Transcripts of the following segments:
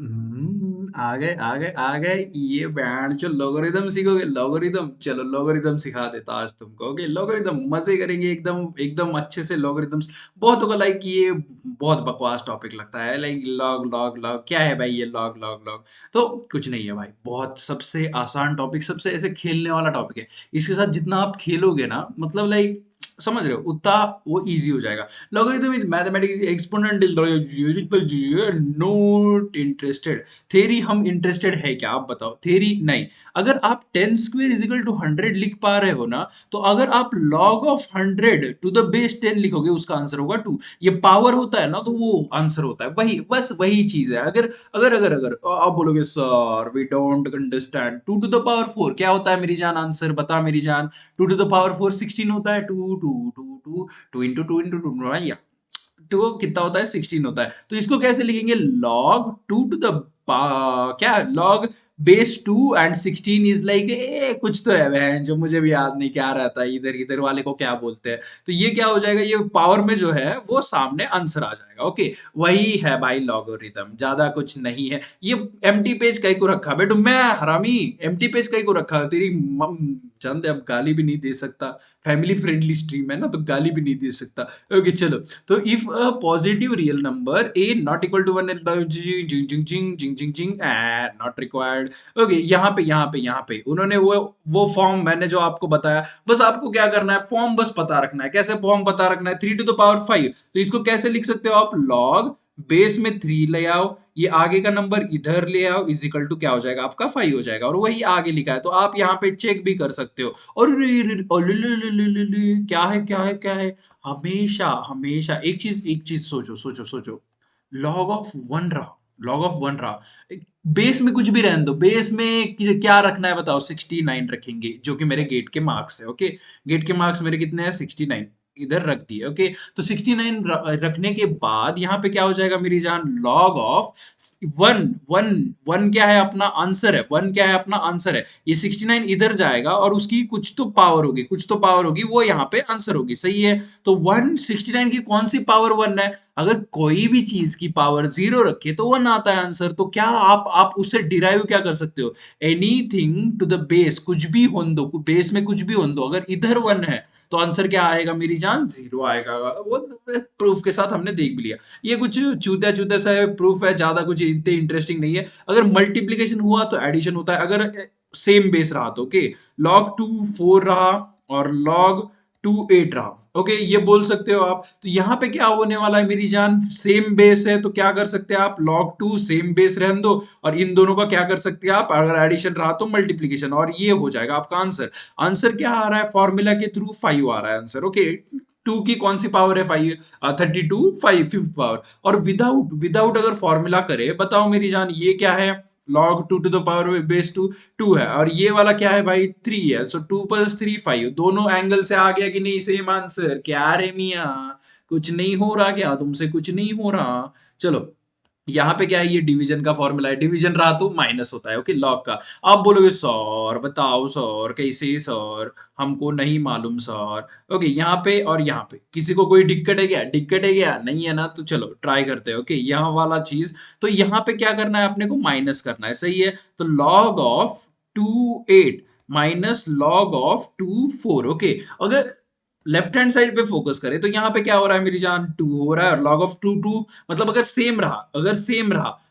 आ गए ये बैंड जो लोगरिदम सीखोगे लोगरिदम। चलो लोगरिदम सिखा देता आज तुमको। ओके लोगरिदम मजे करेंगे एकदम एकदम अच्छे से लोगरिदम्स। बहुत होगा लाइक ये बहुत बकवास टॉपिक लगता है लाइक लॉग लॉग लॉग क्या है भाई ये लॉग लॉग लॉग। तो कुछ नहीं है भाई बहुत सबसे आसान टॉपिक सबसे ऐसे खेलने वाला टॉपिक है। इसके साथ जितना आप खेलोगे ना मतलब लाइक समझ रहे हो उतना वो इजी हो जाएगा। Logarithm is mathematics exponential not interested. Theory हम इंटरेस्टेड है क्या आप बताओ थ्योरी नहीं। अगर आप 10 स्क्वायर इजिकल टू 100 लिख पा रहे हो ना तो अगर आप log of 100 to the base 10 लिखोगे उसका आंसर होगा 2। ये पावर होता है ना तो वो आंसर होता है वही बस वही चीज है। अगर अगर अगर अगर आप बोलोगे sir we don't understand 2 to the power 4 क्या होता है मेरी जान आंसर बता मेरी जान। 2 टू द पावर 4 16 होता है। 2 2 2 2 2 इंटू 2 इंटू 2 या टू कितना होता है 16 होता है। तो इसको कैसे लिखेंगे log 2 टू द क्या log base 2 and 16 is like a कुछ तो है बहन जो मुझे भी याद नहीं क्या रहता है इधर इधर वाले को क्या बोलते हैं। तो ये क्या हो जाएगा ये पावर में जो है वो सामने आंसर आ जाएगा। ओके वही है भाई लॉगरिथम ज्यादा कुछ नहीं है। ये एम्प्टी पेज कहीं को रखा बेटू मैं हरामी एम्प्टी पेज कहीं को रखा तेरी चंद अब गाली भी नहीं दे सकता। फैमिली फ्रेंडली स्ट्रीम है ना तो गाली भी नहीं दे सकता। ओके चलो तो if a positive real number a not equal to 1 जिंग जिंग जिंग जिंग जिंग जिंग जिंग नॉट रिक्वायर्ड। ओके यहाँ पे उन्होंने वो फॉर्म मैंने जो आपको बताया बस आपको क्या करना है फॉर्म बस पता रखना है। कैसे फॉर्म पता रखना है 3 टू द पावर 5। तो इसको कैसे लिख सकते हो आप लॉग बेस में 3 ले आओ ये आगे का नंबर इधर ले आओ इज इक्वल टू क्या हो जाएगा आपका 5 हो जाएगा और वही आगे लिखा है तो आप यहाँ पे चेक भी कर सकते हो। और क्या है हमेशा हमेशा एक चीज सोचो सोचो सोचो। लॉग ऑफ वन रहा लॉग ऑफ वन रहा बेस में कुछ भी रहने दो बेस में क्या रखना है बताओ 69 रखेंगे जो कि मेरे गेट के मार्क्स है। ओके गेट के मार्क्स मेरे कितने हैं 69 इधर रख दिए। ओके तो 69 रखने के बाद यहाँ पे क्या हो जाएगा मेरी जान log of one one one क्या है अपना आंसर है वन क्या है अपना आंसर है। ये 69 इधर जाएगा और उसकी कुछ तो पावर होगी वो यहाँ पे आंसर होगी सही है। तो 169 की कौन सी पावर वन है। अगर कोई भी चीज की पावर जीरो रखे तो वन आता है आंसर। तो क्या आप उससे डिराइव क्या कर सकते हो एनीथिंग टू द बेस कुछ भी होन दो बेस में कुछ भी होन दो अगर इधर वन है तो आंसर क्या आएगा मेरी जान जीरो आएगा। वो प्रूफ के साथ हमने देख भी लिया। ये कुछ चूतिया चूतिया सा प्रूफ है ज्यादा कुछ इतने इंटरेस्टिंग नहीं है। अगर मल्टीप्लीकेशन हुआ तो एडिशन होता है अगर सेम बेस रहा तो। ओके लॉग 2 4 रहा और लॉग 2 8 रहा। ओके ये बोल सकते हो आप। तो यहाँ पे क्या होने वाला है मेरी जान सेम बेस है तो क्या कर सकते हैं आप log 2 सेम बेस रहने दो और इन दोनों का क्या कर सकते हैं आप अगर एडिशन रहा तो मल्टीप्लीकेशन और ये हो जाएगा आपका आंसर। आंसर क्या आ रहा है फॉर्मूला के थ्रू 5 आ रहा है आंसर। ओके 2 की कौन सी पावर है 5 32 5 फिफ्थ पावर। और विदाउट विदाउट अगर फॉर्मूला करे बताओ मेरी जान ये क्या है log 2 to the power base 2 2 है और ये वाला क्या है भाई 3 है। सो 2 प्लस 3 5 दोनों एंगल से आ गया कि नहीं सेम आंसर। क्या रे मिया कुछ नहीं हो रहा क्या तुमसे कुछ नहीं हो रहा। चलो यहाँ पे क्या है ये डिवीजन का फॉर्मूला है डिवीजन रहा तो माइनस होता है। ओके लॉग का। आप बोलोगे सर बताओ सर कैसे सर हमको नहीं मालूम सर। ओके यहाँ पे और यहाँ पे किसी को कोई दिक्कत है क्या नहीं है ना तो चलो ट्राई करते हैं। ओके यहाँ वाला चीज तो यहाँ पे क्या करना है अपने को माइनस करना है सही है। तो log of 2 8 minus log of 2 4। Okay अगर लेफ्ट हैंड साइड पे फोकस करें तो यहाँ पे क्या हो रहा है मेरी जान 2 हो रहा है और लॉग ऑफ 2 2 मतलब अगर सेम रहा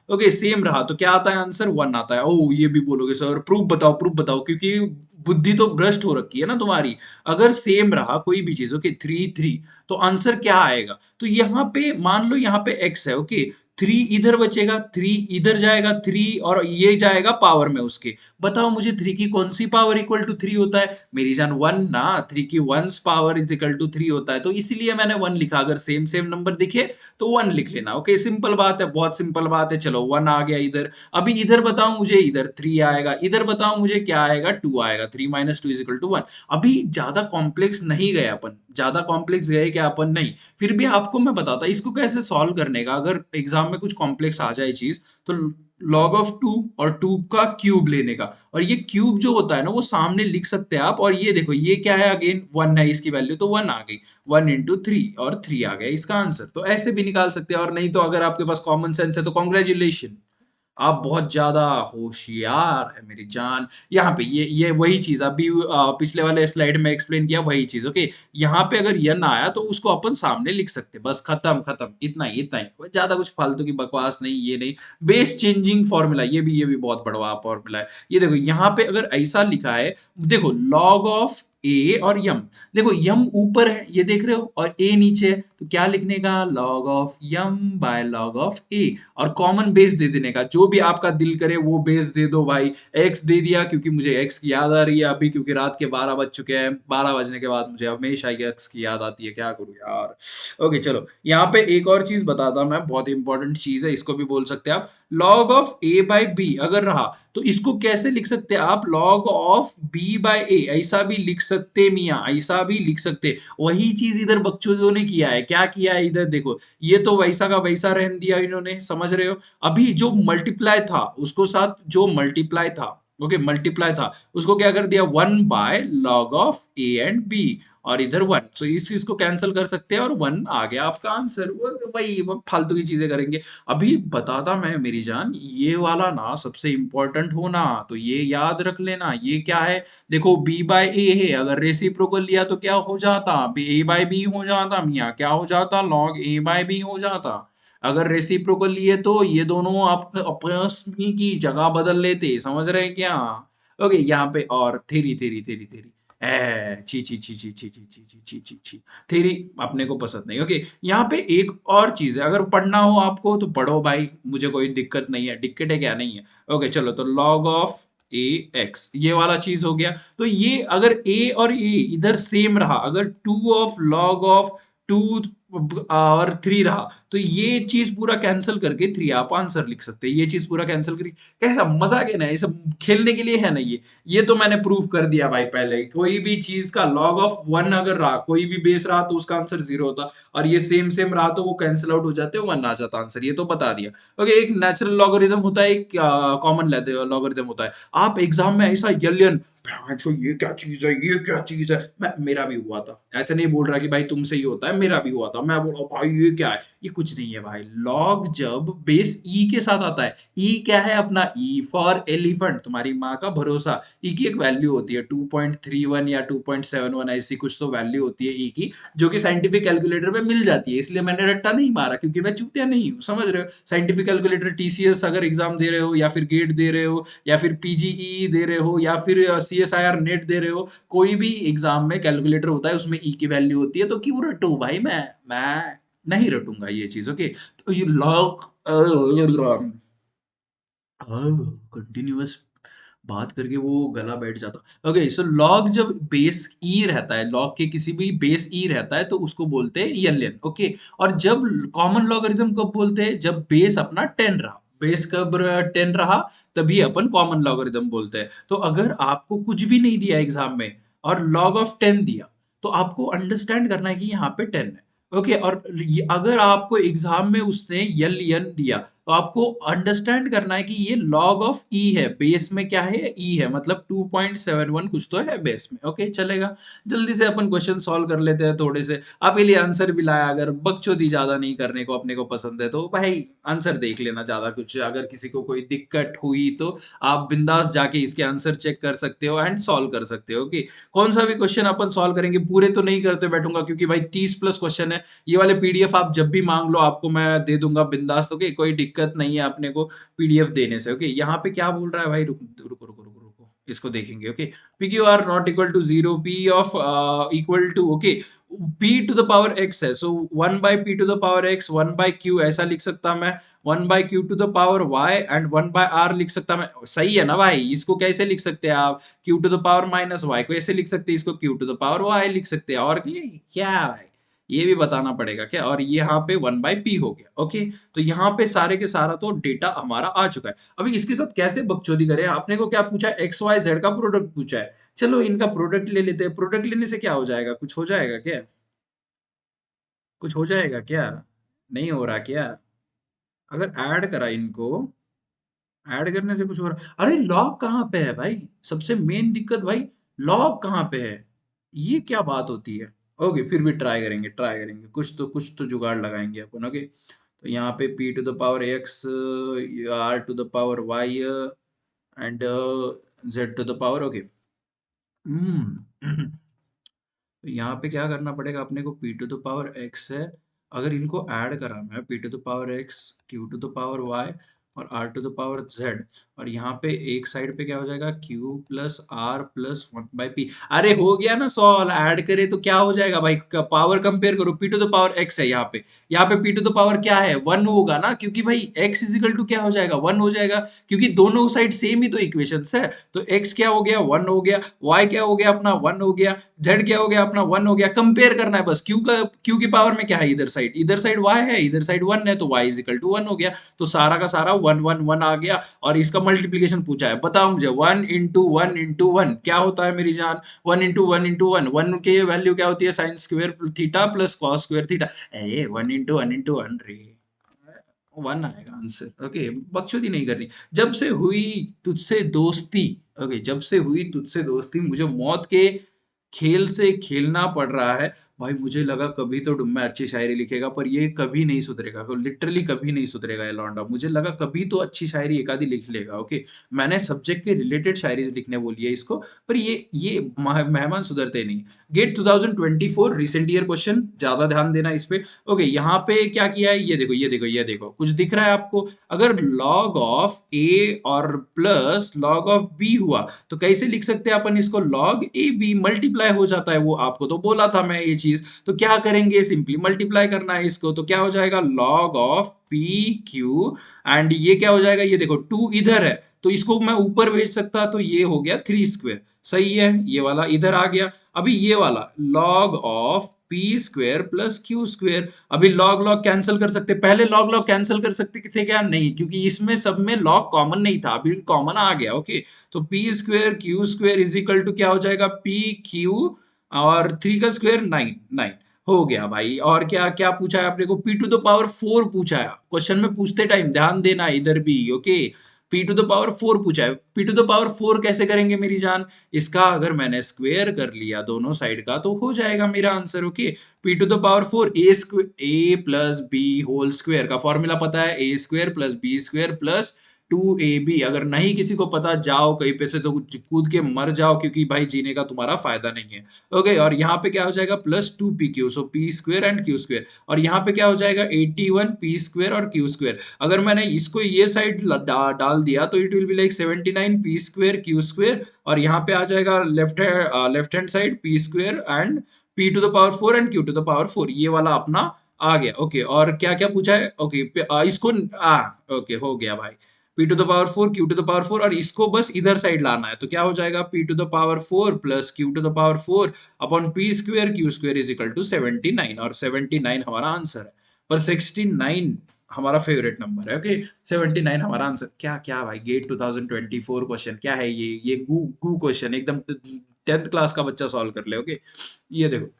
ओके सेम रहा तो क्या आता है आंसर 1 आता है। ओ ये भी बोलोगे सर प्रूफ बताओ क्योंकि बुद्धि तो भ्रष्ट हो रखी है ना तुम्हारी। अगर सेम रहा कोई भी चीज ओके 3 3 तो आंसर क्या आएगा। तो यहाँ पे मान लो यहाँ पे x है। ओके 3 इधर बचेगा 3 इधर जाएगा 3 और ये जाएगा पावर में उसके। बताओ मुझे 3 की कौन सी पावर इक्वल टू 3 होता है मेरी जान 1 ना। 3 की once power is equal to 3 होता है तो इसीलिए मैंने 1 लिखा। अगर सेम सेम नंबर दिखे तो 1 लिख लेना। ओके सिंपल बात है बहुत सिंपल बात है। चलो 1 आ गया इधर। अभी इधर बताओ मुझे इधर 3 आएगा इधर बताओ मुझे क्या आएगा 2 आएगा 3 माइनस 2 इज इक्वल टू 1। अभी ज्यादा कॉम्प्लेक्स नहीं गए अपन ज्यादा कॉम्प्लेक्स गए क्या अपन नहीं। फिर भी आपको मैं बताता इसको कैसे सॉल्व करने का अगर एग्जाम में कुछ कॉम्प्लेक्स आ जाए चीज तो log ऑफ 2 और 2 का क्यूब लेने का। और ये क्यूब जो होता है ना वो सामने लिख सकते हैं आप। और ये देखो ये क्या है अगेन 1 है इसकी वैल्यू तो 1 आ गई 1 इंटू 3 और 3 आ गया इसका आंसर। तो ऐसे भी निकाल सकते हैं और नहीं तो अगर आपके पास कॉमन सेंस है तो कॉन्ग्रेचुलेशन आप बहुत ज्यादा होशियार है मेरी जान। यहाँ पे ये वही चीज अभी पिछले वाले स्लाइड में एक्सप्लेन किया, वही चीज। ओके, यहाँ पे अगर यन आया तो उसको अपन सामने लिख सकते, बस खत्म खत्म, इतना ही इतना ही, ज्यादा कुछ फालतू की बकवास नहीं, ये नहीं। बेस चेंजिंग फॉर्मूला, ये भी बहुत बड़वा फॉर्मूला है। ये देखो यहाँ पे अगर ऐसा लिखा है, देखो लॉग ऑफ ए और यम, देखो यम ऊपर है ये देख रहे हो और ए नीचे है, तो क्या लिखने का, लॉग ऑफ यम बाय लॉग ऑफ ए, और कॉमन बेस दे देने का, जो भी आपका दिल करे वो बेस दे दो भाई। एक्स दे दिया क्योंकि मुझे एक्स की याद आ रही है अभी, क्योंकि रात के 12 बज चुके हैं, 12 बजने के बाद मुझे हमेशा एक्स की याद आती है, क्या करूँ यार। ओके चलो, यहाँ पे एक और चीज बताता मैं, बहुत इंपॉर्टेंट चीज है, इसको भी बोल सकते हैं आप। Log of a by b अगर रहा तो इसको कैसे लिख सकते हैं आप, log of b by a, ऐसा भी लिख सकते मियाँ, ऐसा भी लिख सकते। वही चीज इधर बच्चों ने किया है, क्या किया है इधर देखो, ये तो वैसा का वैसा रहन दिया इन्होंने, समझ रहे हो। अभी जो मल्टीप्लाई था उसको साथ, जो मल्टीप्लाई था, ओके मल्टीप्लाई था, उसको क्या कर दिया, one by log of a and b, और इधर वन, सो इस चीज को कैंसिल कर सकते हैं और वन आ गया आपका आंसर। वही वो फालतू की चीजें करेंगे। अभी बताता मैं मेरी जान, ये वाला ना सबसे इंपॉर्टेंट होना, तो ये याद रख लेना, ये क्या है, देखो b बाय ए है, अगर रेसिप्रोकल लिया तो क्या हो जाता, a बाय बी हो जाता मियाँ, क्या हो जाता, लॉग a बाय बी हो जाता। अगर रेसिप्रोकल लिए तो ये दोनों आप आपस में की जगह बदल लेते, समझ रहे हैं क्या। ओके यहाँ पे और थेरी थेरी थेरी थेरी, ए ची ची ची ची ची ची ची ची ची ची ची, थेरी अपने को पसंद नहीं। ओके यहाँ पे एक और चीज है, अगर पढ़ना हो आपको तो पढ़ो भाई, मुझे कोई दिक्कत नहीं है, दिक्कत है क्या, नहीं है। ओके चलो, तो लॉग ऑफ ए एक्स, ये वाला चीज हो गया। तो ये अगर ए और ए इधर सेम रहा, अगर two of log of two और थ्री रहा, तो ये चीज पूरा कैंसिल करके थ्री आप आंसर लिख सकते हैं, ये चीज पूरा कैंसिल करके। कैसा मजा आ गया ना, ये सब खेलने के लिए है ना ये तो मैंने प्रूव कर दिया भाई पहले, कोई भी चीज का लॉग ऑफ वन अगर रहा, कोई भी बेस रहा तो उसका आंसर जीरो होता, और ये सेम सेम रहा तो वो कैंसिल आउट हो जाते, वन आ जाता आंसर, ये तो बता दिया। ओके, एक नेचुरल लॉगरिथम होता है, एक कॉमन लॉगरिथम होता है। आप एग्जाम में ऐसा यलियन, ये क्या चीज है, ये क्या चीज है, मेरा भी हुआ था, ऐसे नहीं बोल रहा कि भाई तुमसे ही होता है, मेरा भी हुआ था, मैं बोला भाई ये क्या है, ये कुछ नहीं है भाई, लॉग जब बेस ई के साथ आता है, ई क्या है अपना, ई फॉर एलिफेंट, तुम्हारी माँ का भरोसा, ई की एक वैल्यू होती है 2.31 या 2.71, ऐसी कुछ तो वैल्यू होती है ई की, जो कि साइंटिफिक कैलकुलेटर पे मिल जाती है, इसलिए मैंने रट्टा नहीं मारा, क्योंकि मैं चूतिया नहीं हूँ, समझ रहे हो। साइंटिफिक कैलकुलेटर टीसीएस अगर एग्जाम दे रहे हो, या फिर गेट दे रहे हो, या फिर पीजीई दे रहे हो, या फिर सीएसआईआर नेट दे रहे हो, कोई भी एग्जाम में कैलकुलेटर होता है, उसमें ई की वैल्यू होती है, तो क्यों रटू भाई, मैं नहीं रटूंगा ये चीज। ओके, तो ये लॉग कंटिन्यूअस बात करके वो गला बैठ जाता। ओके, सो लॉग जब बेस ई रहता है, लॉग के किसी भी बेस ई रहता है तो उसको बोलते हैं यल। ओके, और जब कॉमन लॉगरिथम कब बोलते हैं, जब बेस अपना 10 रहा, बेस कब 10 रहा, तभी अपन कॉमन लॉगरिथम बोलते हैं। तो अगर आपको कुछ भी नहीं दिया एग्जाम में और लॉग ऑफ 10 दिया, तो आपको अंडरस्टैंड करना है कि यहाँ पे 10 है। ओके, और अगर आपको एग्जाम में उसने यल यन दिया, तो आपको अंडरस्टैंड करना है कि ये लॉग ऑफ ई है, बेस में क्या है, ई है, मतलब 2.71 कुछ तो है बेस में। ओके चलेगा, जल्दी से अपन क्वेश्चन सॉल्व कर लेते हैं थोड़े से, आपके लिए आंसर भी लाया, अगर बकचोदी ज्यादा नहीं करने को अपने को पसंद है तो भाई आंसर देख लेना, ज्यादा कुछ अगर किसी को कोई दिक्कत हुई तो आप बिंदास जाके इसके आंसर चेक कर सकते हो एंड सॉल्व कर सकते हो। ओके, कौन सा भी क्वेश्चन अपन सॉल्व करेंगे, पूरे तो नहीं करते बैठूंगा, क्योंकि भाई 30+ क्वेश्चन है, ये वाले पीडीएफ आप जब भी मांग लो आपको मैं दे दूंगा बिंदास। ओके, कोई दिक्कत नहीं है अपने को पीडीएफ देने से। ओके, यहाँ पे क्या बोल रहा है भाई, रुको रुको रुको रुको रुको, इसको देखेंगे। Okay, p q are not equal to zero, p of equal to, okay, p to the power x है, so 1 by p to the power x, 1 by q ऐसा लिख सकता मैं, 1 by q to the power y and 1 by r लिख सकता मैं। सही है ना भाई, इसको कैसे लिख सकते हैं आप, q to the power minus y को ऐसे लिख सकते हैं, इसको q to the power y लिख सकते हैं, और क्या भाई, ये भी बताना पड़ेगा क्या। और ये यहाँ पे 1 बाई पी हो गया। ओके, तो यहाँ पे सारे के सारा तो डेटा हमारा आ चुका है। अभी इसके साथ कैसे बकचोदी करें, आपने को क्या पूछा, एक्स वाई जेड का प्रोडक्ट पूछा है, चलो इनका प्रोडक्ट ले लेते हैं, प्रोडक्ट लेने से क्या हो जाएगा, कुछ हो जाएगा क्या, कुछ हो जाएगा क्या, नहीं हो रहा क्या, अगर ऐड करा इनको, ऐड करने से कुछ हो रहा, अरे लॉग कहाँ पे है भाई, सबसे मेन दिक्कत भाई, लॉग कहाँ पे है, ये क्या बात होती है। ओके, फिर भी ट्राई करेंगे, कुछ तो जुगाड़ लगाएंगे अपन। ओके, तो यहाँ पे p to the power x, r to the power y and z to the power, okay. Hmm तो यहाँ पे क्या करना पड़ेगा अपने को, p to the power x है, अगर इनको ऐड करा मैं, p to the power x, q to the power y और r to the power z, और यहाँ पे एक साइड पे क्या हो जाएगा, q plus r plus one by P. अरे हो गया ना सॉल्व, ऐड करे तो क्या हो जाएगा भाई, पावर कंपेयर करो, p to the power x है यहाँ पे p टू द पावर क्या है, वन होगा ना, क्योंकि भाई x इजिकल टू क्या हो जाएगा, वन हो जाएगा, क्योंकि दोनों साइड सेम ही तो इक्वेशंस है। तो x क्या हो गया, वन हो गया, y क्या हो गया अपना, वन हो गया, z क्या हो गया अपना, वन हो गया। कंपेयर करना है बस, q की पावर में क्या है, इधर साइड y है, इधर साइड वन है, तो y इजिकल टू वन हो गया। तो सारा का सारा वन वन वन आ गया, और इसका मल्टीप्लीकेशन पूछा है, बताओ मुझे, वन इंटू वन क्या होता है मेरी जान, one into one into one, one की वैल्यू क्या होती है, sine square theta plus cos square theta. ए वन इंटू वन रे, वन आएगा आंसर, ओके। बकचोदी नहीं करनी। जब से हुई तुझसे दोस्ती, ओके, जब से हुई तुझसे दोस्ती, मुझे मौत के खेल से खेलना पड़ रहा है। भाई मुझे लगा कभी तो डुम्मा अच्छी शायरी लिखेगा, पर ये कभी नहीं सुधरेगा, लिटरली कभी नहीं सुधरेगा ये लौंडा। मुझे लगा कभी तो अच्छी शायरी एक आधी लिख लेगा, ओके। मैंने सब्जेक्ट के रिलेटेड शायरी लिखने बोली है इसको, पर ये मेहमान सुधरते नहीं। गेट 2024 रिसेंट ईयर क्वेश्चन, ज्यादा ध्यान देना इस पे। ओके, यहाँ पे क्या किया है, ये देखो कुछ दिख रहा है आपको। अगर log ऑफ a और प्लस log ऑफ b हुआ, तो कैसे लिख सकते हैं अपन इसको, log a b मल्टीप्लाई हो जाता है, वो आपको तो बोला था मैं ये चीज। तो क्या करेंगे, सिंपली मल्टीप्लाई करना है इसको, तो क्या हो जाएगा, log of p q, and ये क्या हो जाएगा, ये देखो टू इधर है, तो इसको मैं ऊपर भेज सकता, तो ये हो गया थ्री स्क्वेयर, सही है, ये वाला इधर आ गया। अभी ये वाला log of P square plus Q square, अभी लॉग लॉग कैंसिल कर सकते, पहले लॉग लॉग कैंसिल कर सकते थे क्या, नहीं, क्योंकि इसमें सब में लॉग कॉमन नहीं था, अभी कॉमन आ गया, ओके। तो p square q square is equal to क्या हो जाएगा, पी क्यू और थ्री का स्क्वेयर नाइन, नाइन हो गया भाई। और क्या क्या पूछा है आपने को, p to the power four पूछा है, क्वेश्चन में पूछते टाइम ध्यान देना इधर भी, okay. P to the power four पूछा है, p to the power four कैसे करेंगे मेरी जान, इसका अगर मैंने स्क्वेयर कर लिया दोनों साइड का, तो हो जाएगा मेरा answer, okay. P to the power four, a plus b whole square का फॉर्मूला पता है, a square plus b square plus two a b. अगर नहीं किसी को पता, जाओ कहीं पे से तो कूद के मर जाओ, क्योंकि भाई जीने का तुम्हारा फायदा नहीं है, ओके। और यहाँ पे क्या हो जाएगा, plus two p q, so p square and q square, और यहाँ पे क्या हो जाएगा, 81 पी स्क्वेयर और क्यू स्क्वेयर। अगर मैंने इसको ये साइड डाल दिया, तो it will be like 79 p square q square, और यहाँ पे आ जाएगा left hand side p square and p to the power four and q to the power four, ये वाला अपना आ गया, ओके। और क्या क्या पूछा है, ओके, इसको ओके हो गया भाई, p to the power four q to the power four, और इसको बस इधर साइड लाना है, तो क्या हो जाएगा, p to the power four plus q to the power four upon p square q square is equal to 79, और 79 हमारा आंसर है। पर 69 हमारा फेवरेट नंबर है, ओके। 79 हमारा आंसर, क्या क्या भाई, गेट 2024 क्वेश्चन क्या है, ये गू गू क्वेश्चन, एकदम 10th क्लास का बच्चा सॉल्व कर ले, ओके। ये देखो,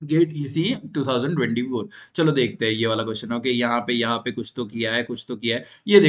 गेट इसी 2024। चलो देखते हैं ये वाला क्वेश्चन, ओके। यहाँ पे कुछ तो किया है, कुछ तो किया है, ये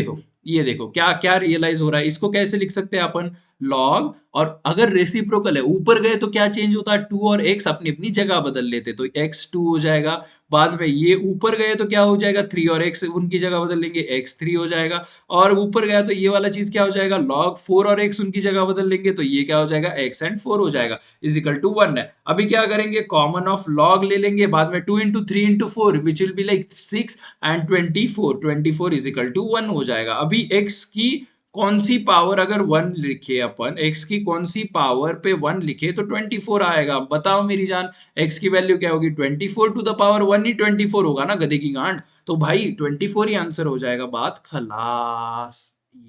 देखो क्या क्या रियलाइज हो रहा है, इसको कैसे लिख सकते हैं अपन, लॉग, और अगर रेसिप्रोकल है, ऊपर गए तो क्या चेंज होता है, टू और एक्स अपनी अपनी जगह बदल लेते, तो एक्स टू हो जाएगा। बाद में ये ऊपर गए तो क्या हो जाएगा, थ्री और एक्स उनकी जगह बदल लेंगे, एक्स थ्री हो जाएगा। और ऊपर गया तो ये वाला चीज क्या हो जाएगा, लॉग फोर और एक्स उनकी जगह बदल लेंगे, तो ये क्या हो जाएगा, एक्स एंड फोर हो जाएगा, इज इक्वल टू वन है। अभी क्या करेंगे, कॉमन ऑफ लॉग ले लेंगे, बाद में two into three into four which will be like six and 24 is equal to one हो जाएगा। अभी एक्स की कौन सी पावर अगर वन लिखे, अपन एक्स की कौन सी पावर पे वन लिखे तो 24 आएगा, बताओ मेरी जान, एक्स की वैल्यू क्या होगी, 24 टू द पावर वन ही 24 होगा ना, गधे की गांड। तो भाई 24 ही आंसर हो जाएगा, बात खलास।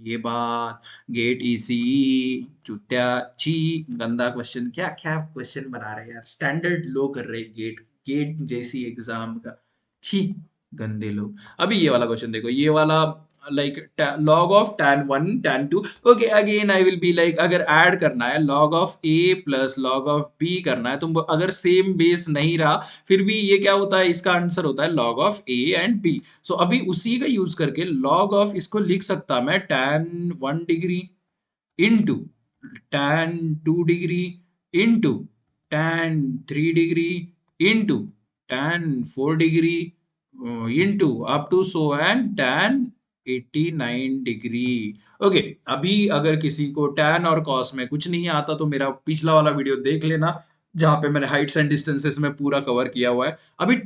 ये बात, गेट इसी चुत्या ची, गंदा क्वेश्चन, क्या क्या क्वेश्चन बना रहे हैं यार, स्टैंडर्ड लो कर रहे हैं गेट, गेट जैसी एग्जाम का, छी, गंदे लोग। अभी ये वाला क्वेश्चन देखो, ये वाला like log of tan 1 tan 2, okay. Again I will be like, अगर ऐड करना है log of a plus log of b करना है, तो अगर सेम बेस नहीं रहा, फिर भी ये क्या होता है, इसका आंसर होता है log of a and b। सो अभी उसी का यूज करके log ऑफ इसको लिख सकता मैं tan 1 degree into tan 2 degree into tan 3 degree into tan 4 degree into up to so and tan 89 degree. Okay, अभी अगर किसी को tan और cos में कुछ नहीं आता तो मेरा पिछला वाला वीडियो देख लेना, जहां पे मैंने हाइट्स एंड डिस्टेंसेस में पूरा कवर किया हुआ है। अभी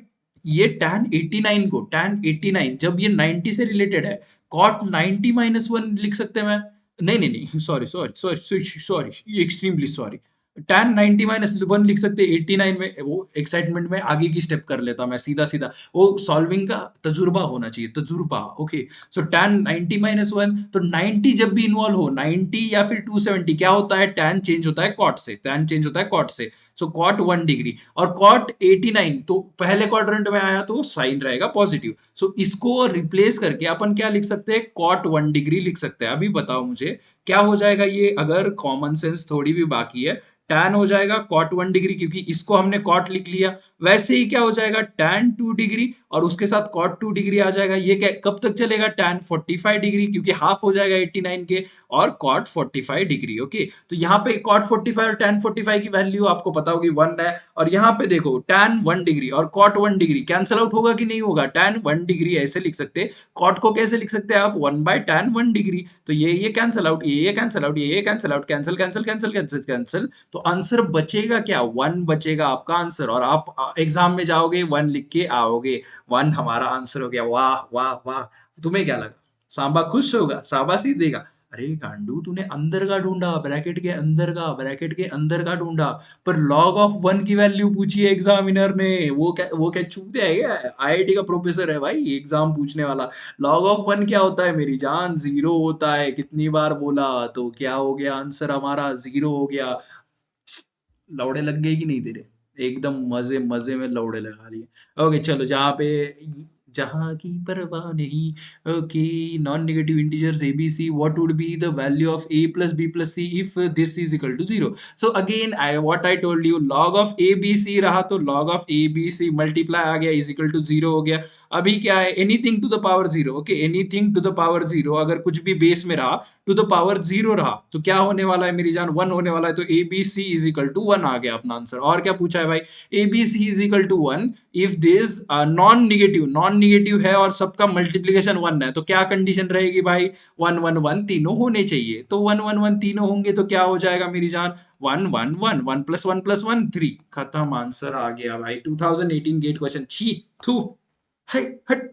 ये tan 89 जब ये 90 से रिलेटेड है, cot 90 माइनस वन लिख सकते हैं मैं। नहीं नहीं नहीं, sorry sorry sorry sorry, extremely sorry. tan 90 minus one लिख सकते हैं 89 में। वो एक्साइटमेंट में आगे की स्टेप कर लेता मैं सीधा सीधा। वो सॉल्विंग का तजुर्बा होना चाहिए, तजुर्बा। ओके, सो tan 90 माइनस वन, तो 90 जब भी इन्वॉल्व हो, 90 या फिर 270, क्या होता है, tan चेंज होता है cot से, tan चेंज होता है cot से। सो cot 1 डिग्री और cot 89 तो पहले क्वाड्रेंट में आया तो साइन रहेगा पॉजिटिव। सो इसको रिप्लेस करके अपन क्या लिख सकते हैं, cot 1 डिग्री लिख सकते हैं। अभी बताओ मुझे क्या हो जाएगा ये, अगर कॉमन सेंस थोड़ी भी बाकी है। tan हो जाएगा cot 1 डिग्री, क्योंकि इसको हमने cot लिख लिया। वैसे ही क्या हो जाएगा, tan 2 डिग्री और उसके साथ cot 2 डिग्री आ जाएगा। ये क्या कब तक चलेगा, tan 45 डिग्री, क्योंकि हाफ हो जाएगा 89 के, और cot 45 डिग्री। ओके, तो यहाँ पे cot 45 और tan 45 की वैल्यू आपको पता होगी 1 है। और यहाँ पे देखो tan 1 डिग्री और cot 1 डिग्री कैंसल आउट होगा कि नहीं होगा, tan 1 डिग्री ऐसे लिख सकते हैं, cot को कैसे लिख सकते हैं आप, 1 बाय tan 1 डिग्री। तो ये कैंसल आउट, ये कैंसल आउट, ये cancel out, cancel cancel cancel cancel cancel. तो आंसर बचेगा क्या, 1 बचेगा आपका आंसर। और आप एग्जाम में जाओगे 1 लिख के आओगे, 1 हमारा आंसर हो गया। वाह वाह वाह, तुम्हें क्या लगा, सांबा खुश होगा, शाबाशी देगा। अरे गांडू, तूने अंदर का ढूंढा, ब्रैकेट के अंदर का, ब्रैकेट के अंदर का ढूंढा, पर log ऑफ 1 की वैल्यू पूछी है एग्जामिनर ने। वो क्या चूते है क्या, आईआईटी का प्रोफेसर है भाई एग्जाम पूछने वाला। log ऑफ 1 क्या होता है मेरी जान, जीरो होता है। कितनी बार बोला, तो क्या हो गया आंसर हमारा, जीरो हो गया। लौड़े लग गए कि नहीं तेरे, एकदम मजे मजे में लौड़े लगा लिए। ओके चलो, जहाँ की परवाह नहीं। Okay, non negative integers a b c, what would be the value of a plus b plus c if this is equal to zero. So again I what I told you, log of a b c रहा तो log of a b c multiply आ गया is equal to zero हो गया। अभी क्या है, anything to the power zero. Okay, anything to the power zero, अगर कुछ भी बेस में रहा टू द पावर जीरो रहा तो क्या होने वाला है मेरी जान, 1 होने वाला है। तो a b c is equal to 1 आ गया अपना आंसर। और क्या पूछा है भाई, a b c is equal to 1 if this non negative है और सबका मल्टीप्लीकेशन 1 है, तो क्या कंडीशन रहेगी भाई, 1 1 1 तीनों होने चाहिए। तो 1 1 1 तीनों होंगे तो क्या हो जाएगा मेरी जान, 1 1 1 1 प्लस 1 3। खत्म, आंसर आ गया भाई। 2018 गेट क्वेश्चन, छी थू, हट हट।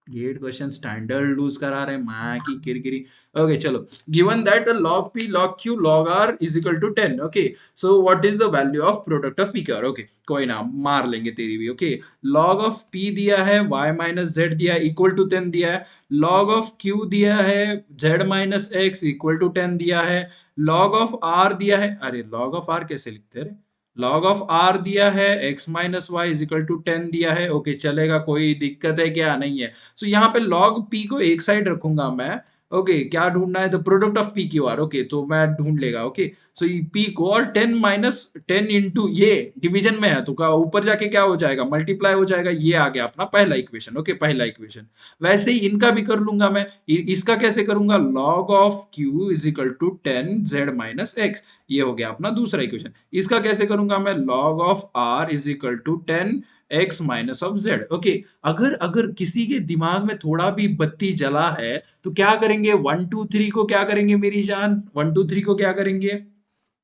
गेट क्वेश्चन स्टैंडर्ड लूज करा रहे माँ की किरकिरी। ओके चलो, given that log p log q log r is equal to 10। Okay, so what is the value of product of p q r। Okay, कोई ना, मार लेंगे तेरी भी। ओके, log ऑफ p दिया है, y माइनस z दिया है इक्वल टू 10 दिया है, log ऑफ q दिया है, z minus x equal to 10 दिया है, log ऑफ r दिया है। अरे log ऑफ r कैसे लिखते हैं, log ऑफ r दिया है, x minus y is equal to 10 दिया है। ओके चलेगा, कोई दिक्कत है क्या, नहीं है। सो यहाँ पे log p को एक साइड रखूंगा मैं। ओके, क्या ढूंढना है, the product of p Q R. Okay, तो मैं ढूंढ लेगा। ओके, सो p को, और 10 माइनस 10 इंटू, ये डिवीजन में है तो का ऊपर जाके क्या हो जाएगा, मल्टीप्लाई हो जाएगा। ये आ गया अपना पहला इक्वेशन। ओके, पहला इक्वेशन। वैसे ही इनका भी कर लूंगा मैं। इसका कैसे करूंगा, log of q is equal to 10 z minus x, ये हो गया अपना दूसरा इक्वेशन। इसका कैसे करूंगा मैं, log of r is equal to 10 x minus of z। ओके, अगर अगर किसी के दिमाग में थोड़ा भी बत्ती जला है तो क्या करेंगे, 1 2 3 को क्या करेंगे मेरी जान, 1 2 3 को क्या करेंगे।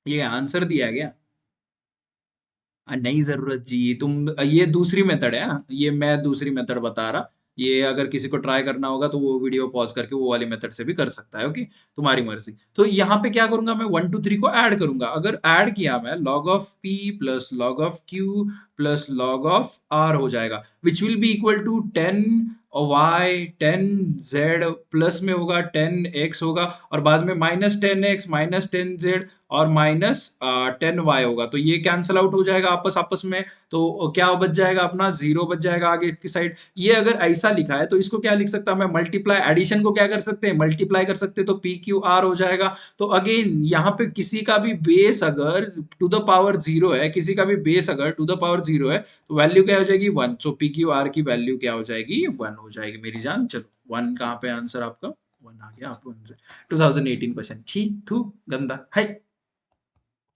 ये आंसर दिया गया, नहीं जरूरत जी, तुम ये दूसरी मेथड है। हाँ? ये मैं दूसरी मेथड बता रहा। ये अगर किसी को ट्राई करना होगा तो वो वीडियो पॉज करके वो वाली मेथड से भी कर सकता है। ओके, तुम्हारी मर्जी। तो यहाँ पे क्या करूंगा मैं, 1 2 3 को ऐड करूंगा। अगर ऐड किया मैं, log of p plus log of q plus log of r हो जाएगा, which will be equal to 10 y 10 z, plus में होगा 10 x होगा, और बाद में माइनस 10 x माइनस 10 z और माइनस 10 y होगा। तो ये कैंसल आउट हो जाएगा आपस आपस में। तो क्या बच जाएगा अपना, जीरो बच जाएगा आगे की साइड। ये अगर ऐसा लिखा है तो इसको क्या लिख सकता मैं, मल्टीप्लाई, एडिशन को क्या कर सकते हैं, मल्टीप्लाई कर सकते हैं, तो पी क्यू आर हो जाएगा। तो अगेन यहाँ पे किसी का भी बेस अगर टू द पावर जीरो है, किसी का भी बेस अगर टू द पावर जीरो है, तो वैल्यू क्या हो जाएगी, 1। सो पी क्यू आर की वैल्यू क्या हो जाएगी, 1 हो जाएगी मेरी जान। चलो 1 कहाँ पे आंसर आपका, 1 आ गया आपको आंसर। 2018 क्वेश्चन, छी थू गंदा है।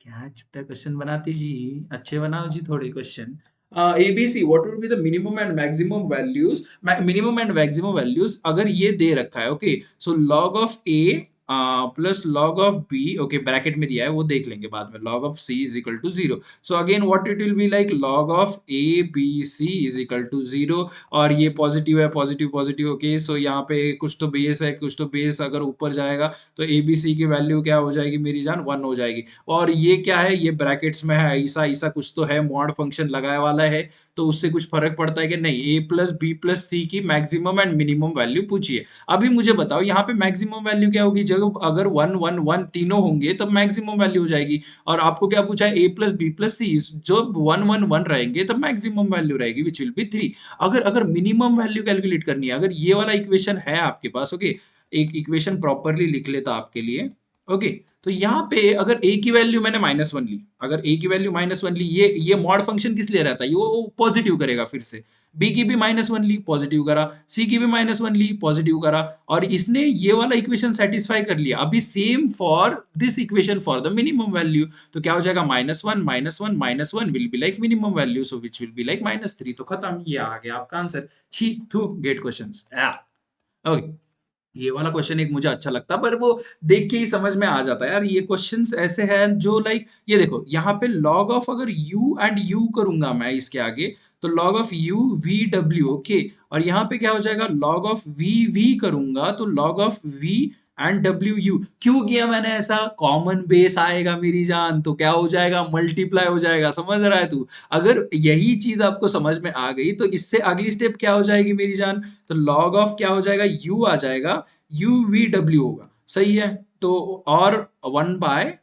क्या छुट्टा क्वेश्चन बनाती जी, अच्छे बनाओ जी थोड़े question. ABC what would be the minimum and maximum values, minimum and maximum values अगर ये दे रखा है, okay, so log of a plus log of b, okay, bracket में दिया है वो देख लेंगे बाद में, log of c is equal to 0, so again what it will be like, log of a b c is equal to 0, और ये पॉजिटिव है, पॉजिटिव पॉजिटिव, ओके, सो यहाँ पे कुछ तो बेस है, कुछ तो बेस अगर ऊपर जाएगा तो ए बी सी की वैल्यू क्या हो जाएगी मेरी जान, 1 हो जाएगी, और ये क्या है, ये ब्रैकेट्स में है, ऐसा ऐसा कुछ तो है, मॉड फंक्शन लगाया वाला है, तो उससे कुछ फर्क पड़ता है कि नहीं, ए प्लस बी प्लस सी की मैक्सिमम एंड मिनिमम वैल्यू पूछिए। अभी मुझे बताओ यहाँ पे मैक्सिमम वैल्यू क्या होगी, जब अगर 1 1 1 तीनों होंगे तब मैक्सिमम वैल्यू हो जाएगी, और आपको क्या पूछा है, ए प्लस बी प्लस सी, जब 1 1 1 रहेंगे तब मैक्सिमम वैल्यू रहेगी विच विल बी 3। अगर अगर मिनिमम वैल्यू कैलकुलेट करनी है, अगर ये वाला इक्वेशन है आपके पास, ओके, एक इक्वेशन प्रॉपरली लिख लेता आपके लिए, ओके, तो यहाँ पे अगर a की वैल्यू मैंने -1 ली, अगर a की वैल्यू -1 ली, ये मॉड फंक्शन किस लिए रहता है, ये वो पॉजिटिव करेगा फिर से, b की भी -1 ली पॉजिटिव करा, c की भी -1 ली पॉजिटिव करा, और इसने ये वाला इक्वेशन सेटिस्फाई कर लिया। अभी same for this equation for the minimum value, तो क्या हो जाएगा, -1 will be like minimum value, so which will be like -3, तो खत्म, ये आ गया आपका आंसर। छी थू गेट क्वेश्चंस, ओके, ये वाला क्वेश्चन एक मुझे अच्छा लगता है, पर वो देख के ही समझ में आ जाता है यार, ये क्वेश्चंस ऐसे हैं जो लाइक, ये देखो यहाँ पे लॉग ऑफ अगर u एंड u करूंगा मैं इसके आगे, तो log of u v w, okay, और यहाँ पे क्या हो जाएगा, लॉग ऑफ v v करूंगा तो log of v and W you, क्यों किया मैंने ऐसा, कॉमन बेस आएगा मेरी जान, तो क्या हो जाएगा, मल्टीप्लाई हो जाएगा, समझ रहा है तू, अगर यही चीज आपको समझ में आ गई तो इससे अगली स्टेप क्या हो जाएगी मेरी जान, तो लॉग ऑफ क्या हो जाएगा, u आ जाएगा, यू वी डब्ल्यू होगा, सही है, तो और 1 बाय,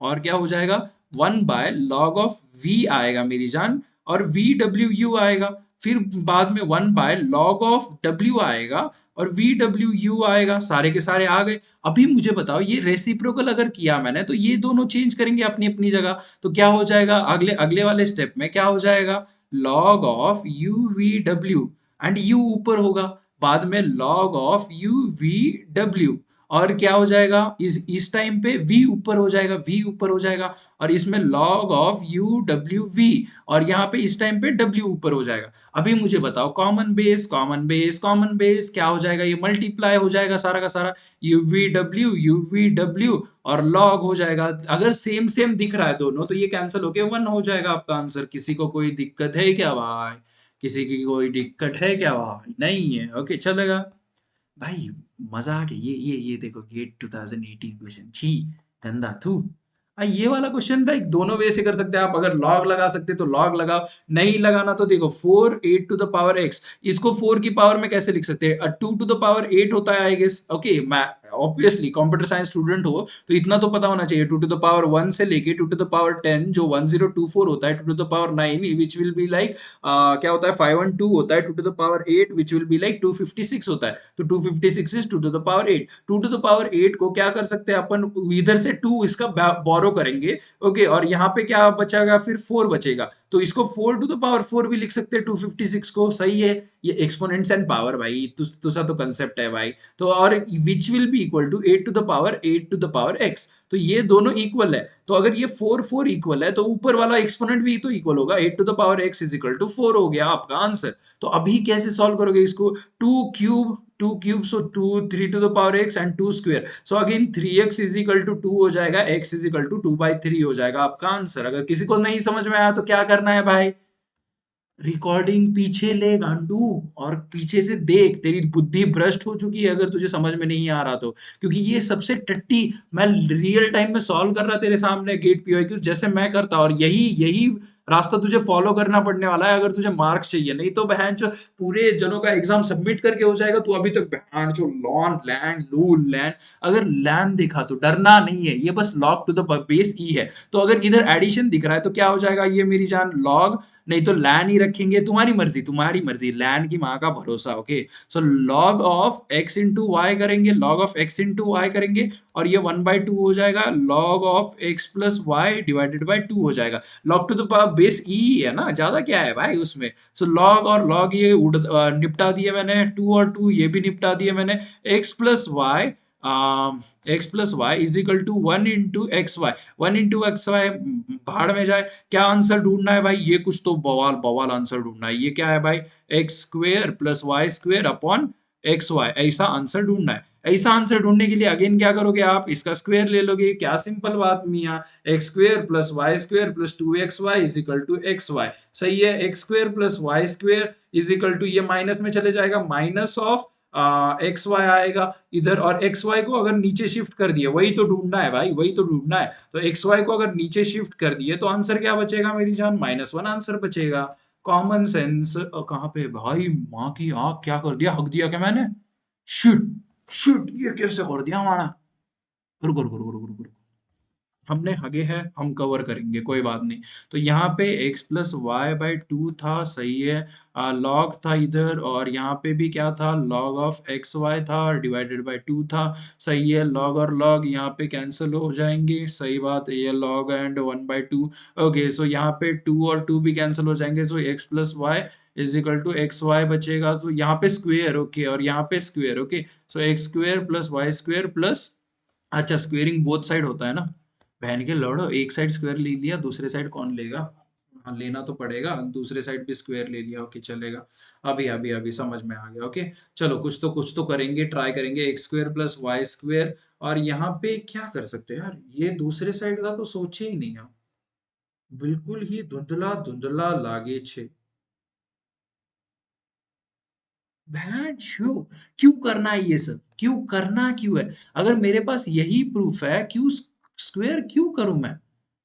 और क्या हो जाएगा, 1 बाय लॉग ऑफ v आएगा मेरी जान, और वी डब्ल्यू यू आएगा, फिर बाद में 1 बाय लॉग ऑफ w आएगा, और वी डब्ल्यू यू आएगा, सारे के सारे आ गए। अभी मुझे बताओ, ये रेसिप्रोकल अगर किया मैंने तो ये दोनों चेंज करेंगे अपनी अपनी जगह, तो क्या हो जाएगा, अगले अगले वाले स्टेप में क्या हो जाएगा, log of you V W, and u ऊपर होगा, बाद में log of u v w, और क्या हो जाएगा, इस टाइम पे v ऊपर हो जाएगा, v ऊपर हो जाएगा, और इसमें log of u w v, और यहाँ पे इस टाइम पे w ऊपर हो जाएगा। अभी मुझे बताओ, common base common base common base क्या हो जाएगा, ये मल्टीप्लाई हो जाएगा सारा का सारा, u v w और log हो जाएगा, अगर सेम सेम दिख रहा है दोनों तो ये कैंसिल होके 1 हो जाएगा आपका आंसर। किसी को कोई दिक्कत है क्या भाई, किसी की कोई दिक्कत है क्या भाई, नहीं है, ओके चलेगा भाई, मजा आ गया, ये देखो, गेट 2018 क्वेश्चन, छी गंदा थू। ये वाला क्वेश्चन था, एक दोनों वे से कर सकते हैं आप, अगर लॉग लगा सकते तो लॉग लगाओ, नहीं लगाना तो देखो 4 8 टू द पावर x, इसको 4 की पावर में कैसे लिख सकते हैं, 2 टू द पावर 8 होता है आई गेस, ओके, मैं ऑब्वियसली कंप्यूटर साइंस स्टूडेंट हो तो इतना तो पता होना चाहिए, 2 टू द पावर 1 से लेके 2 टू द पावर 10 जो 1024 होता है, 2 to the power 9 which will be like क्या होता है, 512 होता है, 2 to the power 8 which will be like 256 होता है, तो 256 is 2 to the power 8, 2 to the power 8 को क्या कर सकते हैं अपन, इधर से 2 इसका बोरो करेंगे, ओके, और यहाँ पे क्या बचेगा, फिर 4 बचेगा, तो इसको 4 टू द पावर 4 भी लिख सकते हैं 256 को, सही है, ये एक्सपोनेंट्स एंड पावर भाई, तुसा तो कंसेप्ट है भाई, तो और which will be equal to 8 to the power 8 to the power x, तो ये दोनों इक्वल है, तो अगर ये 4 4 इक्वल है तो ऊपर वाला एक्सपोनेंट भी तो इक्वल होगा, 8 to the power x is equal to 4 हो गया आपका आंसर। तो अभी कैसे सॉल्व करोगे इसको, 2 cube so 2 3 to the power x and 2 square, so again 3x is equal to 2 हो जाएगा, x इज इक्वल टू 2/3 हो जाएगा आपका आंसर। अगर किसी को नहीं समझ में आया तो क्या करना है भाई, रिकॉर्डिंग पीछे ले गांडू, और पीछे से देख, तेरी बुद्धि भ्रष्ट हो चुकी है अगर तुझे समझ में नहीं आ रहा तो, क्योंकि ये सबसे टट्टी, मैं रियल टाइम में सॉल्व कर रहा तेरे सामने गेट पीओक्यू जैसे मैं करता, और यही यही रास्ता तुझे फॉलो करना पड़ने वाला है अगर तुझे मार्क्स चाहिए, नहीं तो बहन जो पूरे जनों का एग्जाम सबमिट करके हो जाएगा, तू अभी तक बहन जो लॉन लैंड लून लैंड, अगर लैंड दिखा तो डरना नहीं है, ये बस log to the base e है, तो अगर इधर एडिशन दिख रहा है तो क्या हो जाएगा ये मेरी जान, लॉग, नहीं तो लैन ही रखेंगे, तुम्हारी मर्जी, लैन की माँ का भरोसा, okay, so log of x into y करेंगे, log of x into y करेंगे, और ये 1/2 हो जाएगा, log of x plus y divided by 2 हो जाएगा, log to the power base e है ना, ज्यादा क्या है भाई उसमें, सो लॉग और लॉग ये निपटा दिए मैंने, 2 और 2 ये भी निपटा दिए मैंने, x plus y x plus y is equal to 1 into x y. 1 into x y भाड़ में जाए। क्या आंसर ढूंढना है भाई? ये कुछ तो बवाल बवाल आंसर ढूंढना है। ये क्या है भाई? X square plus y square upon x y, ऐसा आंसर ढूंढना है। ऐसा आंसर ढूंढने के लिए अगेन क्या करोगे आप? इसका स्क्वायर ले लोगे। क्या सिंपल बात मियाँ, x square plus y square plus 2xy is equal to x y. सही है, x square plus y square is equal to, ये माइनस में चले जाएगा, माइनस ऑफ एक्स वाई आएगा इधर, और एक्स वाई को अगर नीचे शिफ्ट कर दिए, वही तो ढूंढना है भाई, वही तो ढूंढना है। तो एक्स वाई को अगर नीचे शिफ्ट कर दिए तो आंसर क्या बचेगा मेरी जान? -1 आंसर बचेगा। कॉमन सेंस कहाँ पे भाई? माँ की आंख, क्या कर दिया? हक दिया क्या मैंने? शिट, शिट, ये कैसे कर दिया हमारा? रुको रुको रुको रुको रुको रुको। हमने हगे है, हम कवर करेंगे, कोई बात नहीं। तो यहाँ पे x plus y by two था, सही है। लॉग था इधर, और यहाँ पे भी क्या था? लॉग ऑफ एक्स वाई था, डिवाइडेड बाई टू था, सही है। लॉग और लॉग यहाँ पे कैंसिल हो जाएंगे, सही बात है। ये लॉग एंड 1/2। ओके, सो यहाँ पे 2 और 2 भी कैंसिल हो जाएंगे, so x plus y is equal to x y बचेगा। तो यहाँ पे स्क्वेयर, ओके, और यहाँ पे square, okay. So x square plus y square plus, अच्छा स्क्वेयरिंग बोथ साइड होता है ना? बहन के लड़ो, एक साइड स्क्वायर ले लिया, दूसरे साइड कौन लेगा? हाँ, लेना तो पड़ेगा, दूसरे साइड भी स्क्वायर ले लिया, ओके चलेगा। अभी अभी अभी समझ में आ गया, ओके। चलो, कुछ तो करेंगे, ट्राई करेंगे। X square plus y square, और यहाँ पे क्या कर सकते हैं यार? ये दूसरे साइड का तो सोचे ही नहीं हम, बिल्कुल ही धुंधला धुंधला लागे छे। भैन शो, क्यों करना है ये सब? क्यों करना, क्यों है? अगर मेरे पास यही प्रूफ है, क्यों स्क्वायर क्यों करूं मैं?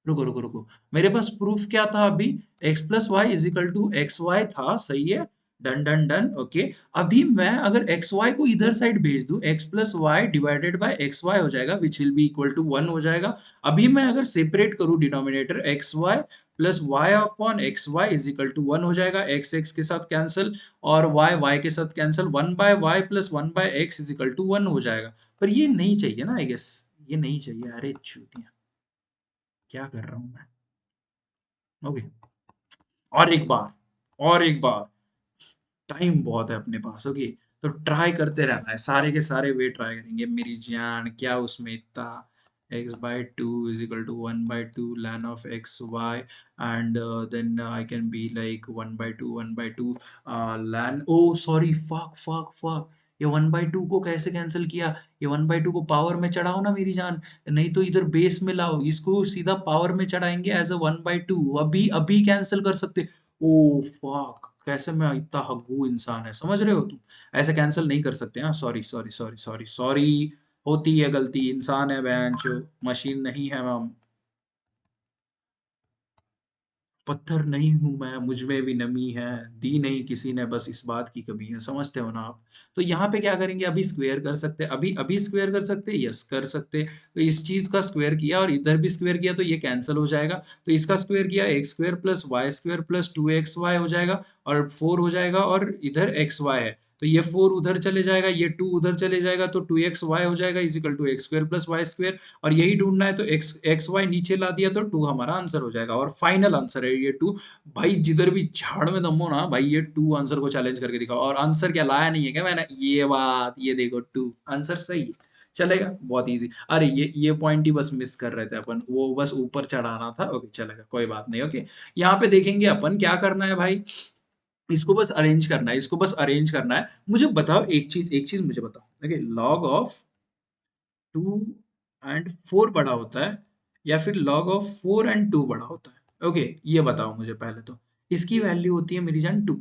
रुको रुको रुको, मेरे पास प्रूफ क्या था अभी? X plus y is equal to x y था, सही है। Done done done, okay. अभी मैं अगर एक्स वाई को इधर साइड भेज दूं, x plus y divided by x y हो जाएगा, which will be equal to 1 हो जाएगा। अभी मैं अगर सेपरेट करूं denominator, x y plus y upon x y is equal to 1 हो जाएगा। एक्स एक्स के साथ कैंसिल, और y y के साथ cancel, 1/y plus 1/x is equal to 1 हो जाएगा। पर ये नहीं चाहिए ना, आई गेस। ये नहीं चाहिए, अरे चूतिया, क्या कर रहा हूं मैं? ओके, और एक बार, और एक बार, टाइम बहुत है अपने पास, ओके। तो ट्राई करते रहना है, सारे के सारे वे ट्राई करेंगे मेरी जान, क्या उसमें इतना। x by 2 is equal to 1/2 ln of x y, and then I can be like 1/2 ln, oh sorry, fuck, ये 1/2 को कैसे कैंसिल किया? ये 1/2 को पावर में चढ़ाओ ना मेरी जान, नहीं तो इधर बेस में लाओ, इसको सीधा पावर में चढ़ाएंगे एज अ 1/2, अभी अभी कैंसिल कर सकते। ओ फक, कैसे मैं इतना हग्गू इंसान है, समझ रहे हो तुम? ऐसे कैंसिल नहीं कर सकते ना, sorry sorry sorry sorry sorry, होती है गलती, इंसान है बेंचो, मशीन नहीं है हम। पत्थर नहीं हूं मैं, मुझ में भी नमी है, दी नहीं किसी ने, बस इस बात की कमी है, समझते हो ना आप? तो यहाँ पे क्या करेंगे? अभी स्क्वायर कर सकते हैं, अभी अभी स्क्वायर कर सकते हैं, यस कर सकते हैं। तो इस चीज का स्क्वायर किया और इधर भी स्क्वायर किया, तो ये कैंसिल हो जाएगा। तो इसका स्क्वायर किया, x square plus y square plus 2xy हो जाएगा, और 4 हो जाएगा, और इधर एक्स वाई है, तो ये 4 उधर चले जाएगा, ये 2 उधर चले जाएगा, तो 2xy हो जाएगा is equal to x square plus y square. और यही ढूंढना है, तो एक्स एक्स वाई नीचे ला दिया, तो 2 हमारा आंसर हो जाएगा, और फाइनल आंसर है ये 2। भाई जिधर भी झाड़ में दम हो ना भाई, ये 2 आंसर को चैलेंज करके दिखाओ। और आंसर क्या लाया नहीं है क्या मैंने? ये बात, ये देखो 2 आंसर सही है। चलेगा, बहुत इजी। अरे ये पॉइंट ही बस मिस कर रहे थे अपन, वो बस ऊपर चढ़ाना था, ओके चलेगा, कोई बात नहीं, ओके। यहाँ पे देखेंगे अपन क्या करना है भाई, इसको बस अरेंज करना है, इसको बस अरेंज करना है। मुझे बताओ एक चीज मुझे बताओ, देखिए लॉग ऑफ 2 एंड 4 बड़ा होता है, या फिर log ऑफ 4 एंड 2 बड़ा होता है? ओके, ये बताओ मुझे पहले तो। इसकी वैल्यू होती है मेरी जान 2,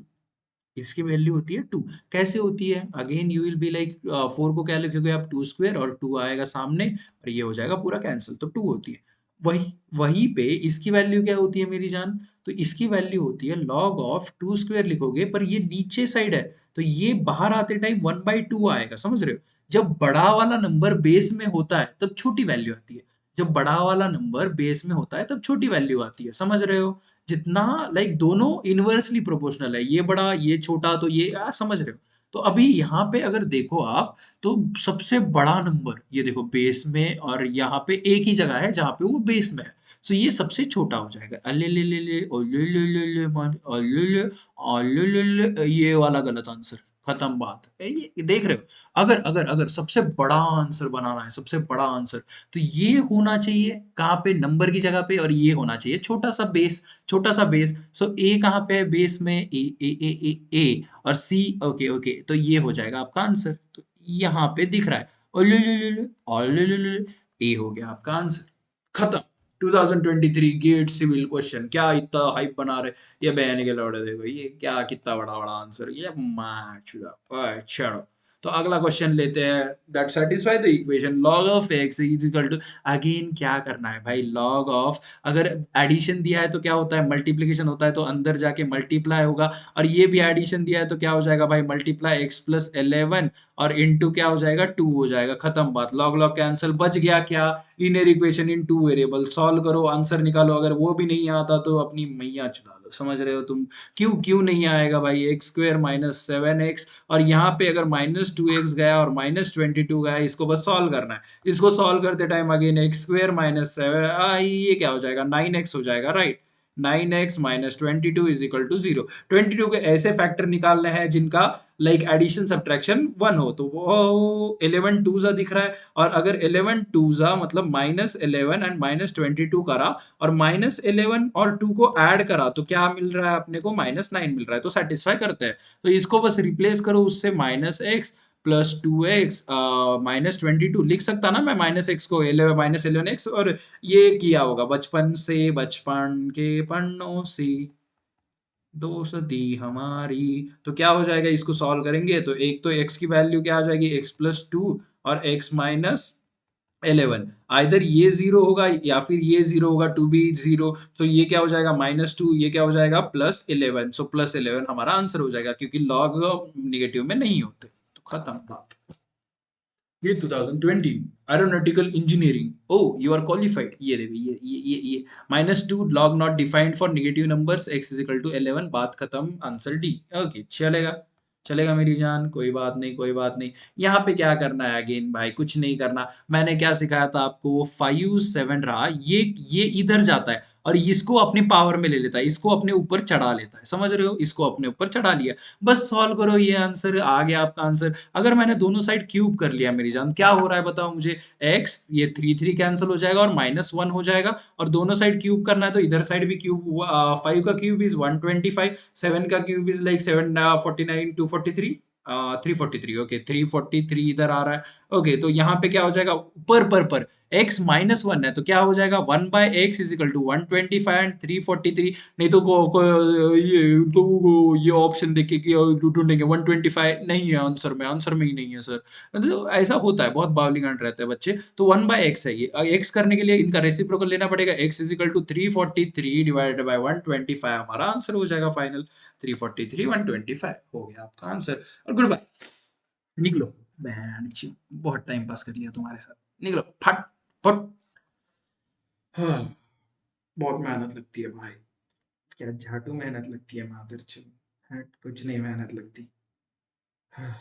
इसकी वैल्यू होती है 2। कैसे होती है? Again you will be like, 4 को क्या लिखोगे आप? 2 स्क्वायर, और 2 आएगा सामने, और ये हो जाएगा पूरा कैंसिल, तो 2 होती है। वही वहीं पे इसकी वैल्यू क्या होती है मेरी जान? तो इसकी वैल्यू होती है log ऑफ 2 स्क्वायर लिखोगे, पर ये नीचे साइड है, तो ये बाहर आते टाइम 1/2 आएगा, समझ रहे हो? जब बड़ा वाला नंबर बेस में होता है तब छोटी वैल्यू आती है, जब बड़ा वाला नंबर बेस में होता है तब छोटी वैल्यू आती है, समझ रहे हो? जितना लाइक दोनों इनवर्सली प्रोपोर्शनल है, ये बड़ा ये छोटा, तो ये समझ रहे हो? तो अभी यहाँ पे अगर देखो आप, तो सबसे बड़ा नंबर ये देखो बेस में, और यहाँ पे एक ही जगह है जहाँ पे वो बेस में है, तो ये सबसे छोटा हो जाएगा। अले ले ले ले, ओ ले ले ले ले मन, अले ले, अले ले ले, ये वाला गलत आंसर, खत्म बात। ये देख रहे हो, अगर अगर अगर सबसे बड़ा आंसर बनाना है, सबसे बड़ा आंसर, तो ये होना चाहिए कहाँ पे, नंबर की जगह पे, और ये होना चाहिए छोटा सा बेस, छोटा सा बेस। सो ए कहाँ पे है बेस में, ए और सी, ओके ओके, तो ये हो जाएगा आपका आंसर। तो यहाँ पे दिख रहा है, ए हो गया आपका आंसर, खत्म। 2023 गेट सिविल क्वेश्चन, क्या इतना हाइप बना रहे, ये बहन के लौड़े, देखो ये क्या कितना बड़ा बड़ा आंसर, ये मैच। चलो, तो अगला क्वेश्चन लेते हैं। That satisfy the equation log of x is equal to, again क्या करना है भाई, log of, अगर एडिशन दिया है तो क्या होता है, मल्टीप्लीकेशन होता है, तो अंदर जाके मल्टीप्लाई होगा, और ये भी एडिशन दिया है तो क्या हो जाएगा भाई, मल्टीप्लाई x प्लस 11 और इनटू क्या हो जाएगा, 2 हो जाएगा, खत्म बात, लॉग लॉग कैंसिल, बच गया क्या, linear equation in two variable, solve करो आंसर निकालो, अगर वो भी नहीं आता तो अपनी मैया चुरा लो, समझ रहे हो तुम। क्यों क्यों नहीं आएगा भाई, एक्स स्क्वेयर माइनस 7x, और यहाँ पे अगर -2x गया और -22 गया, इसको बस सॉल्व करना है, इसको सॉल्व करते time again x square minus 7, ये क्या हो जाएगा, 9x हो जाएगा, right. 9x minus 22 is equal to 0। 22 के ऐसे फैक्टर निकालने हैं जिनका लाइक एडिशन सब्ट्रैक्शन 1 हो, तो वो 11 टू सा दिख रहा है, और अगर 11 टू सा मतलब -11 एंड -22 करा, और -11 और 2 को ऐड करा, तो क्या मिल रहा है अपने को, -9 मिल रहा है, तो सेटिस्फाई करते हैं। तो इसको बस रिप्लेस करो उससे, -x प्लस 2x -22 लिख सकता ना मैं, -x को 11 -11x, और ये किया होगा बचपन से, बचपन के पन्नों से दोस्ती हमारी, तो क्या हो जाएगा, इसको सॉल्व करेंगे तो एक तो x की वैल्यू क्या आ जाएगी, x+2 और x माइनस 11, आइदर ये जीरो होगा या फिर ये जीरो होगा, टू बी जीरो, तो ये क्या हो जाएगा -2, ये क्या हो जाएगा +11, सो +11 हमारा आंसर हो जाएगा, क्योंकि लॉग निगेटिव में नहीं होते, तो खत्म बात। ये 2020 aeronautical engineering, oh you are qualified, ये देखो ये -2 log not defined for negative numbers, x is equal to 11, बात खत्म, आंसर डी। ओके, चलेगा, चलेगा मेरी जान, कोई बात नहीं, कोई बात नहीं। यहाँ पे क्या करना है अगेन भाई, कुछ नहीं करना, मैंने क्या सिखाया था आपको, 5 7 रहा, ये इधर जाता है और इसको अपने पावर में ले लेता है, इसको अपने ऊपर चढ़ा लेता है, समझ रहे हो, इसको अपने ऊपर चढ़ा लिया, बस सॉल्व करो, ये आंसर आ गया आपका आंसर। अगर मैंने दोनों साइड क्यूब कर लिया मेरी जान, क्या हो रहा है बताओ मुझे, x ये 3 3 कैंसिल हो जाएगा और -1 हो जाएगा, और दोनों साइड क्यूब करना है तो इधर साइड भी क्यूब, 5 का क्यूब इज 125, 7 का क्यूब इज लाइक 749 243, 343, ओके 343 इधर आ रहा है। ओके, तो यहाँ पे क्या हो जाएगा, पर x -1 है तो क्या हो जाएगा, 1/x is equal to 125 and 343, नहीं तो ये ऑप्शन देख के ढूंढेंगे 125 नहीं है आंसर में, आंसर में ही नहीं है सर, मतलब ऐसा होता है, बहुत बावलीगांड रहते हैं बच्चे। तो 1/x है ये, x करने के लिए इनका रेसिप्रोकल लेना पड़ेगा, x is equal to 343 divided by 125, हमारा आंसर हो जाएगा फाइनल, 343 125 हो गया आपका आंसर। और गुड बाय, निकलो, बहन की, बहुत टाइम पास कर लिया तुम्हारे साथ, निकलो फट फट। हाँ, बहुत मेहनत लगती है भाई, क्या झाटू मेहनत लगती है मादरचोद, हट कुछ नहीं मेहनत लगती। हाँ,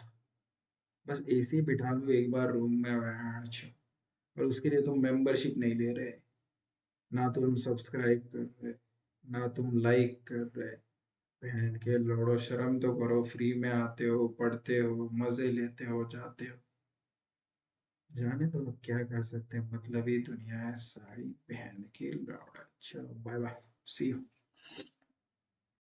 बस एसी बिठा लो एक बार रूम में, और उसके लिए तुम मेंबरशिप नहीं ले रहे, ना तुम सब्सक्राइब कर रहे, ना तुम लाइक कर रहे, बहन के लौड़ो, शर्म तो करो, फ्री में आते हो, पढ़ते हो, मजे लेते हो, जाते हो, जाने तो अब क्या कर सकते हैं, मतलब ही दुनिया है सारी, बहन की लौड़ा। चलो बाय बाय, सी यू।